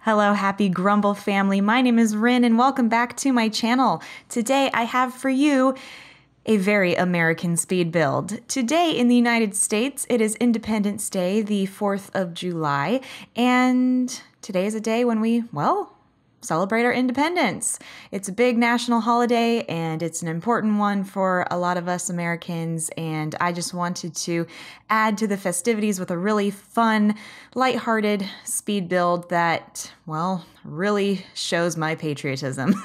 Hello, happy Grumble family. My name is Ryn and welcome back to my channel. Today I have for you a very American speed build. Today in the United States, it is Independence Day, the 4th of July, and today is a day when we, celebrate our independence. It's a big national holiday and it's an important one for a lot of us Americans, and I just wanted to add to the festivities with a really fun, lighthearted speed build that, really shows my patriotism.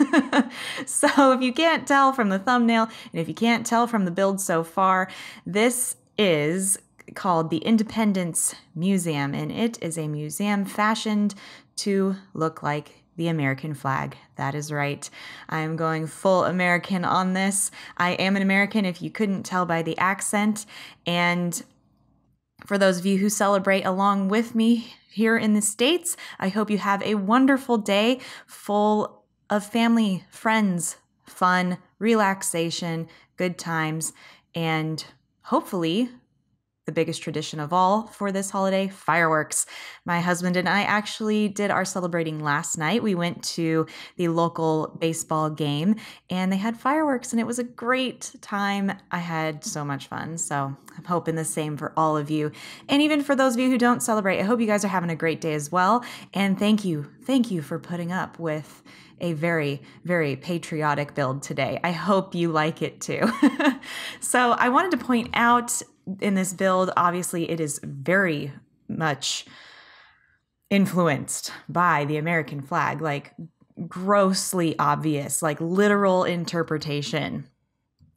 So if you can't tell from the thumbnail, and if you can't tell from the build so far, this is called the Independence Museum, and it is a museum fashioned to look like the American flag. That is right. I am going full American on this. I am an American, if you couldn't tell by the accent. And for those of you who celebrate along with me here in the States, I hope you have a wonderful day full of family, friends, fun, relaxation, good times, and hopefully the biggest tradition of all for this holiday, fireworks. My husband and I actually did our celebrating last night. We went to the local baseball game and they had fireworks and it was a great time. I had so much fun. So I'm hoping the same for all of you. And even for those of you who don't celebrate, I hope you guys are having a great day as well. And thank you for putting up with a very, very patriotic build today. I hope you like it too. So I wanted to point out in this build, obviously it is very much influenced by the American flag, like grossly obvious, like literal interpretation,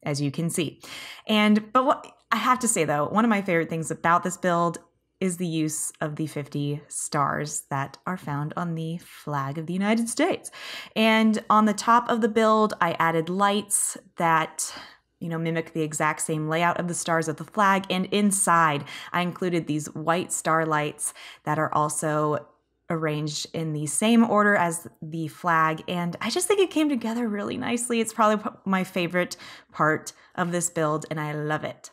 as you can see. But what I have to say though, one of my favorite things about this build is the use of the 50 stars that are found on the flag of the United States. And on the top of the build, I added lights that mimic the exact same layout of the stars of the flag. And inside, I included these white star lights that are also arranged in the same order as the flag. And I just think it came together really nicely. It's probably my favorite part of this build, and I love it.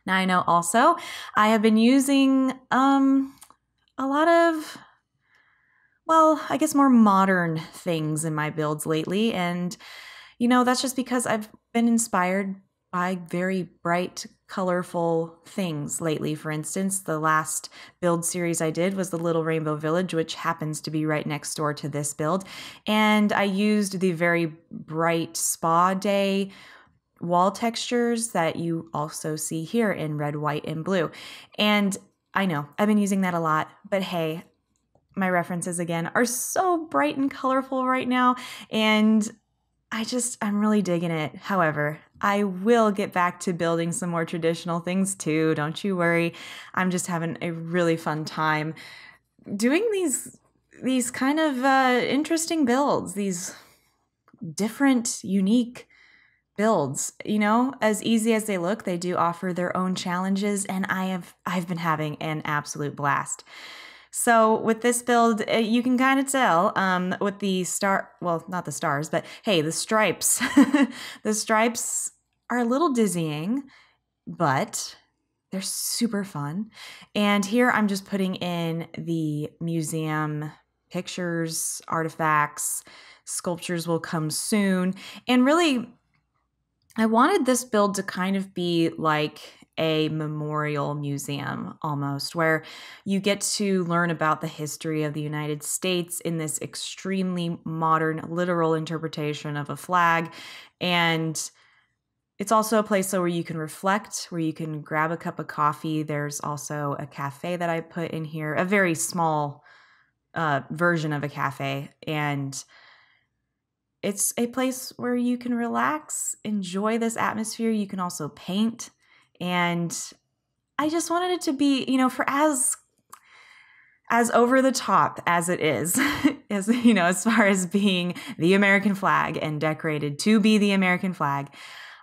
Now, I know also I have been using a lot of, I guess more modern things in my builds lately. And that's just because I've been inspired by very bright, colorful things lately. For instance, the last build series I did was the Little Rainbow Village, which happens to be right next door to this build. And I used the very bright spa day wall textures that you also see here in red, white, and blue. And I know I've been using that a lot, but hey, my references again are so bright and colorful right now. And I'm really digging it. However, I will get back to building some more traditional things too. Don't you worry. I'm just having a really fun time doing these kind of interesting builds, these different, unique builds. As easy as they look, they do offer their own challenges, and I've been having an absolute blast. So with this build, you can kind of tell with the not the stars, but hey, the stripes. The stripes are a little dizzying, but they're super fun. And here I'm just putting in the museum pictures, artifacts, sculptures will come soon. And really, I wanted this build to kind of be like a memorial museum almost, where you get to learn about the history of the United States in this extremely modern, literal interpretation of a flag. And it's also a place where you can reflect, where you can grab a cup of coffee. There's also a cafe that I put in here, a very small version of a cafe. And it's a place where you can relax, enjoy this atmosphere. You can also paint. And I just wanted it to be, for as over the top as it is, as far as being the American flag and decorated to be the American flag,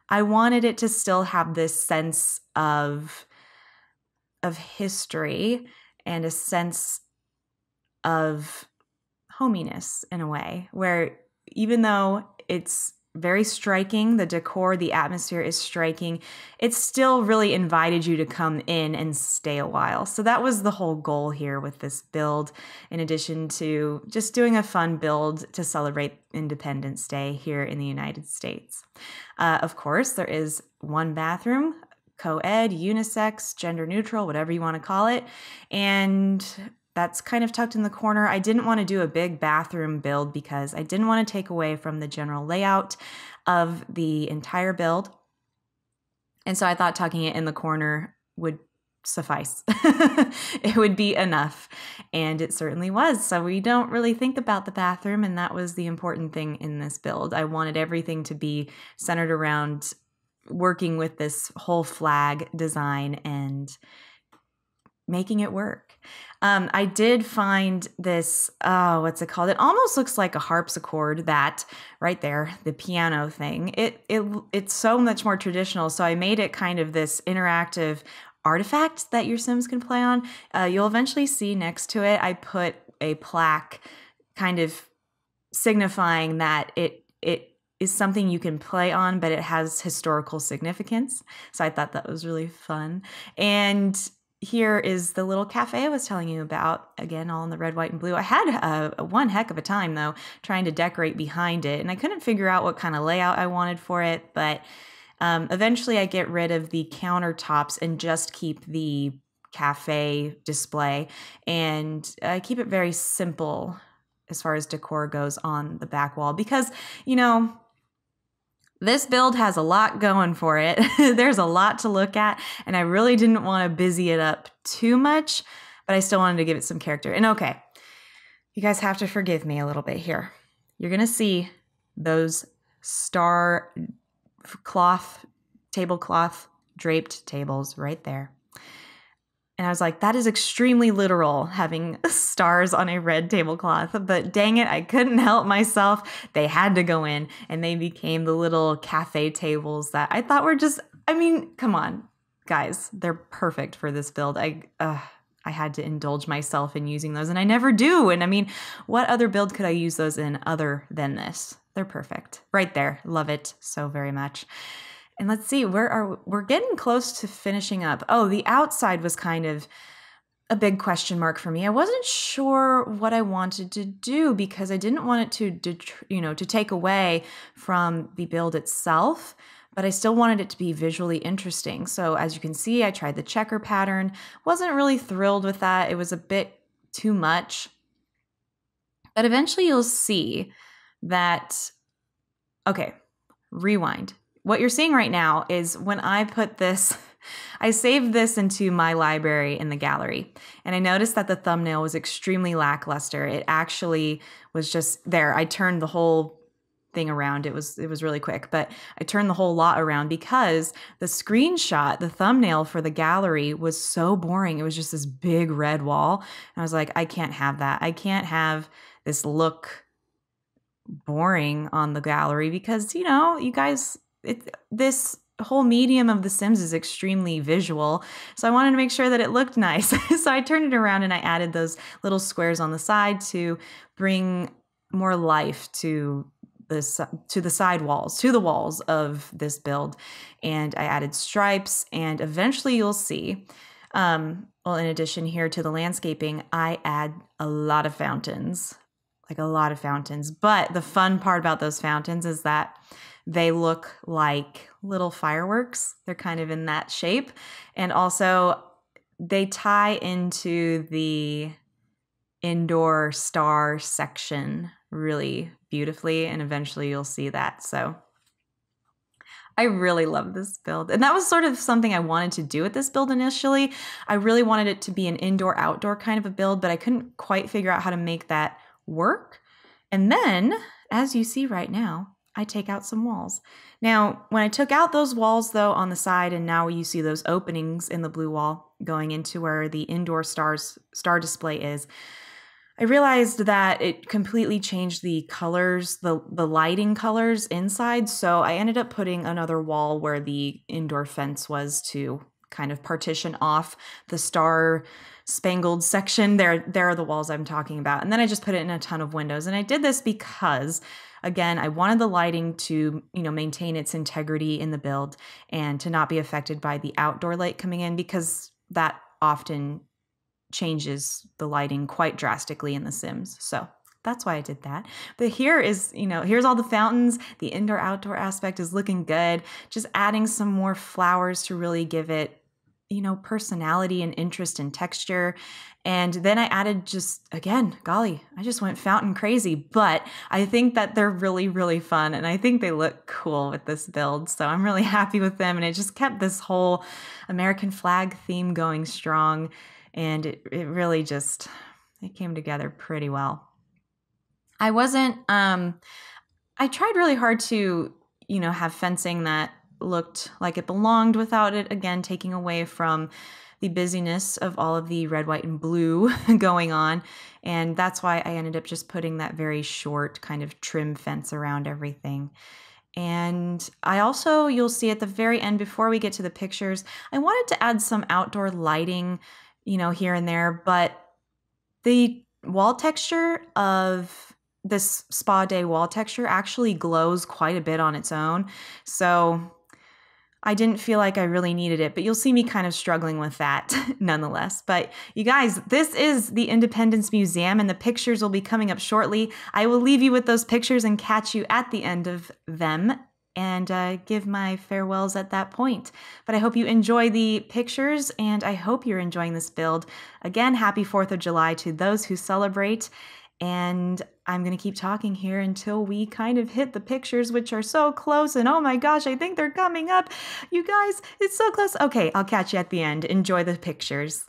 I wanted it to still have this sense of history and a sense of hominess in a way, where even though it's very striking. The decor, the atmosphere is striking. It still really invited you to come in and stay a while. So that was the whole goal here with this build, in addition to just doing a fun build to celebrate Independence Day here in the United States. Of course, there is one bathroom, co-ed, unisex, gender neutral, whatever you want to call it. And that's kind of tucked in the corner. I didn't want to do a big bathroom build because I didn't want to take away from the general layout of the entire build. And so I thought tucking it in the corner would suffice. It would be enough. And it certainly was. So we don't really think about the bathroom, and that was the important thing in this build. I wanted everything to be centered around working with this whole flag design and making it work. I did find this, what's it called? It almost looks like a harpsichord, that right there, the piano thing. It's so much more traditional. So I made it kind of this interactive artifact that your Sims can play on. You'll eventually see next to it, I put a plaque kind of signifying that it is something you can play on, but it has historical significance. So I thought that was really fun. And here is the little cafe I was telling you about, again, all in the red, white, and blue. I had one heck of a time, though, trying to decorate behind it, and I couldn't figure out what kind of layout I wanted for it, but eventually I get rid of the countertops and just keep the cafe display, and keep it very simple as far as decor goes on the back wall, because, you know, this build has a lot going for it. There's a lot to look at, and I really didn't want to busy it up too much, but I still wanted to give it some character. And okay, you guys have to forgive me a little bit here. You're going to see those star cloth, tablecloth draped tables right there. And I was like, that is extremely literal, having stars on a red tablecloth. But dang it, I couldn't help myself. They had to go in, and they became the little cafe tables that I thought were just, I mean, come on, guys. They're perfect for this build. I had to indulge myself in using those, and I never do. And I mean, what other build could I use those in other than this? They're perfect. Right there. Love it so very much. And let's see, we're getting close to finishing up. Oh, the outside was kind of a big question mark for me. I wasn't sure what I wanted to do because I didn't want it to take away from the build itself, but I still wanted it to be visually interesting. So as you can see, I tried the checker pattern. Wasn't really thrilled with that. It was a bit too much. But eventually you'll see that, okay, rewind. What you're seeing right now is when I put this, I saved this into my library in the gallery, and I noticed that the thumbnail was extremely lackluster. It actually was just there. I turned the whole thing around. It was really quick, but I turned the whole lot around because the screenshot, the thumbnail for the gallery was so boring. It was just this big red wall. And I was like, I can't have that. I can't have this look boring on the gallery because, you know, you guys, this whole medium of The Sims is extremely visual. So I wanted to make sure that it looked nice. So I turned it around and I added those little squares on the side to bring more life to the side walls, to the walls of this build. And I added stripes, and eventually you'll see, well, in addition here to the landscaping, I add a lot of fountains, like a lot of fountains. But the fun part about those fountains is that they look like little fireworks. They're kind of in that shape. And also they tie into the indoor star section really beautifully. And eventually you'll see that. So I really love this build. And that was sort of something I wanted to do with this build initially. I really wanted it to be an indoor-outdoor kind of a build, but I couldn't quite figure out how to make that work. And then, as you see right now, I take out some walls. Now, when I took out those walls, though, on the side, and now you see those openings in the blue wall going into where the indoor star display is, I realized that it completely changed the colors, the lighting colors inside. So I ended up putting another wall where the indoor fence was to kind of partition off the star spangled section. There are the walls I'm talking about. And then I just put it in a ton of windows. And I did this because, again, I wanted the lighting to, maintain its integrity in the build and to not be affected by the outdoor light coming in, because that often changes the lighting quite drastically in The Sims. So that's why I did that. But here is, here's all the fountains. The indoor-outdoor aspect is looking good. Just adding some more flowers to really give it, personality and interest and texture. And then I added I just went fountain crazy. But I think that they're really, really fun. And I think they look cool with this build. So I'm really happy with them. And it just kept this whole American flag theme going strong. And it really just, it came together pretty well. I tried really hard to, have fencing that looked like it belonged without it, again, taking away from the busyness of all of the red, white, and blue going on. And that's why I ended up just putting that very short kind of trim fence around everything. And I also, you'll see at the very end, before we get to the pictures, I wanted to add some outdoor lighting, here and there, but the wall texture of this spa day wall texture actually glows quite a bit on its own. So I didn't feel like I really needed it, but you'll see me kind of struggling with that nonetheless. But you guys, this is the Independence Museum and the pictures will be coming up shortly. I will leave you with those pictures and catch you at the end of them and give my farewells at that point. But I hope you enjoy the pictures and I hope you're enjoying this build. Again, happy 4th of July to those who celebrate. And I'm going to keep talking here until we kind of hit the pictures, which are so close. And oh my gosh, I think they're coming up. You guys, it's so close. Okay, I'll catch you at the end. Enjoy the pictures.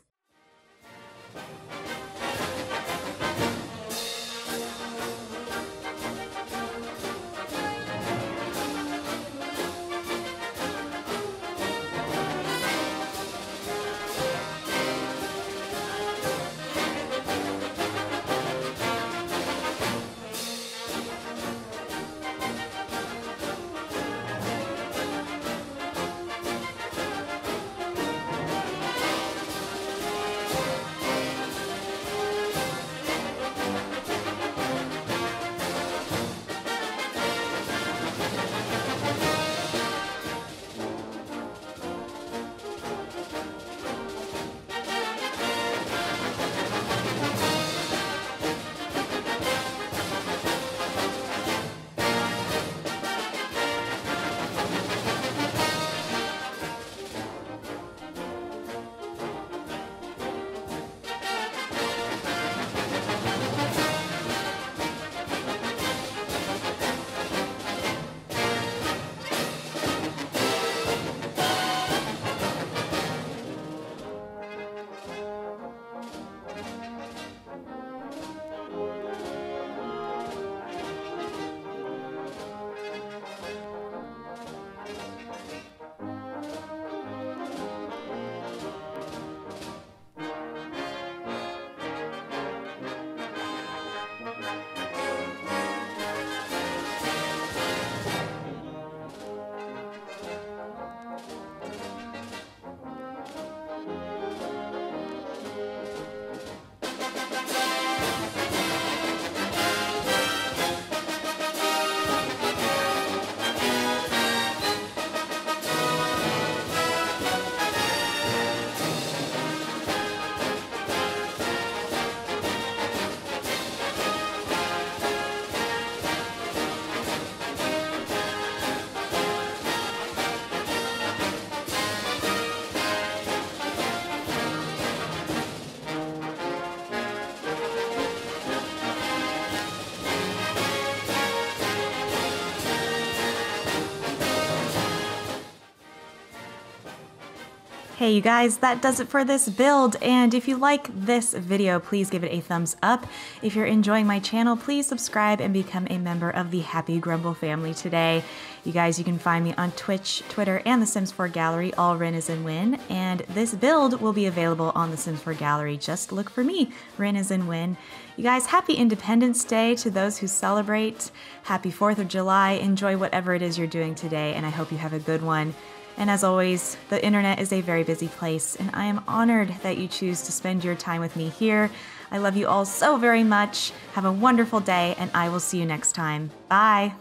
Hey you guys, that does it for this build, and if you like this video, please give it a thumbs up. If you're enjoying my channel, please subscribe and become a member of the Happy Grumble family today. You guys, you can find me on Twitch, Twitter, and the Sims 4 Gallery, all RynAsInWin, and this build will be available on the Sims 4 Gallery. Just look for me, RynAsInWin. You guys, happy Independence Day to those who celebrate. Happy 4th of July. Enjoy whatever it is you're doing today, and I hope you have a good one. And as always, the internet is a very busy place, and I am honored that you choose to spend your time with me here. I love you all so very much. Have a wonderful day, and I will see you next time. Bye.